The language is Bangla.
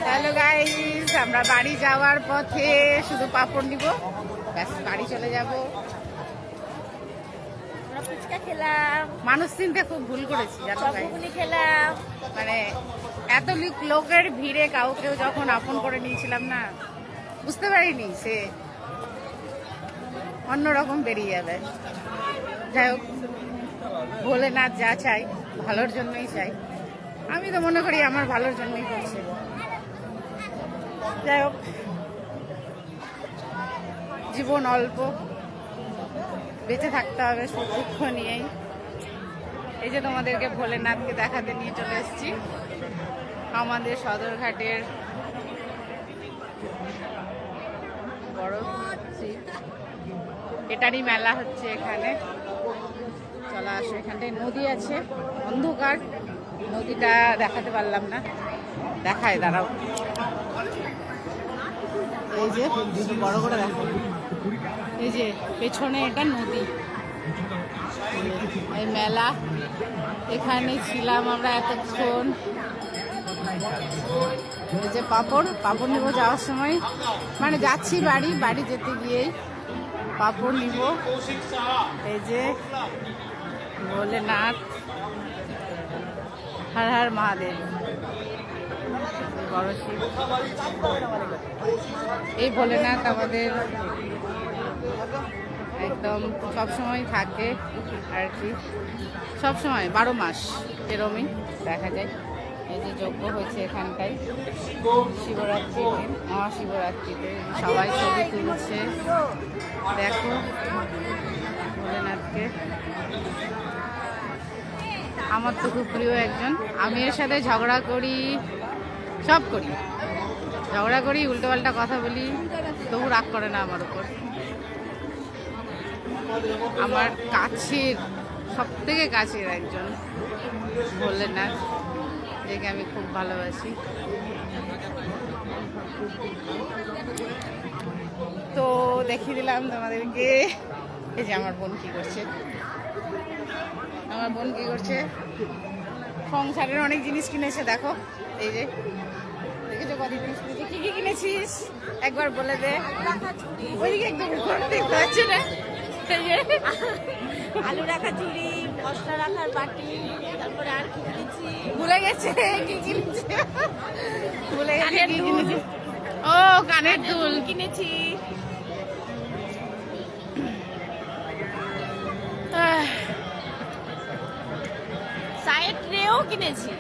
হ্যালো গাইস, আমরা বাড়ি যাওয়ার পথে শুধু পাপড় নিব, ব্যাস বাড়ি চলে যাব। ফুচকা খেলাম, মানুষ চিনতে খুব ভুল করেছি জানো গাইস। চপগুলি খেলাম, মানে এত লোকের ভিড়ে কাউকেও যখন আপন করে নিয়েছিলাম না, বুঝতে পারিনি সে অন্যরকম বেরিয়ে যাবে। যাই হোক, ভোলেনাথ যা চাই ভালোর জন্যই চাই। আমি তো মনে করি আমার ভালোর জন্যই করছে। যাই হোক, জীবন অল্প, বেঁচে থাকতে হবে সুখ দুঃখ নিয়েই। এই যে তোমাদেরকে ভোলেনাথকে দেখাতে নিয়ে চলে এসেছি আমাদের সদরঘাটের বড় শিব। এটারই মেলা হচ্ছে এখানে। চলে আসো, এখানটায় নদী আছে, অন্ধকার, নদীটা দেখাতে পারলাম না, দেখায় দাঁড়াও। এই যে বড় করে দেখো, এই যে পেছনে এটা নদী, এই মেলা। এখানে ছিলাম আমরা এতক্ষণ। এই যে পাপড় নিব যাওয়ার সময়, মানে যাচ্ছি বাড়ি যেতে গিয়েই পাপড় নিব। এই যে ভোলেনাথ, হর হর মহাদেব, বড় শিব। এই ভোলেনাথ আমাদের একদম সবসময় থাকে আর কি, সবসময় 12 মাস এরমই দেখা যায়। এই যে যজ্ঞ হয়েছে এখানটায় শিবরাত্রির দিন, মহাশিবরাত্রিতে সবাই ছবি তুলছে। দেখো ভোলেনাথকে, আমার তো খুব প্রিয় একজন। আমি এর সাথে ঝগড়া করি, সব করি, ঝগড়া করি, উল্টোপাল্টা কথা বলি, তবু রাগ করে না আমার উপর। আমার কাছের, সব থেকে কাছের একজন ভোলেনাথ, যাকে আমি খুব ভালোবাসি। তো দেখিয়ে দিলাম তোমাদেরকে। এই যে আমার বোন কি করছে, সংসারের অনেক জিনিস কিনেছে দেখো। এই যে দেখেছো কত জিনিস কিনেছে, কি কি কিনেছিস একবার বলে দে। ওইদিকে একদম দেখতে পাচ্ছি না। আলু রাখা ঝুড়ি, মশলা রাখার বাটি, তারপরে আর কি কিনেছি ভুলে গেছে কি কিনেছে, ভুলে গেছে কি কিনেছে। ও কানের দুল কিনেছি। চায়ের ট্রেও কিনেছি।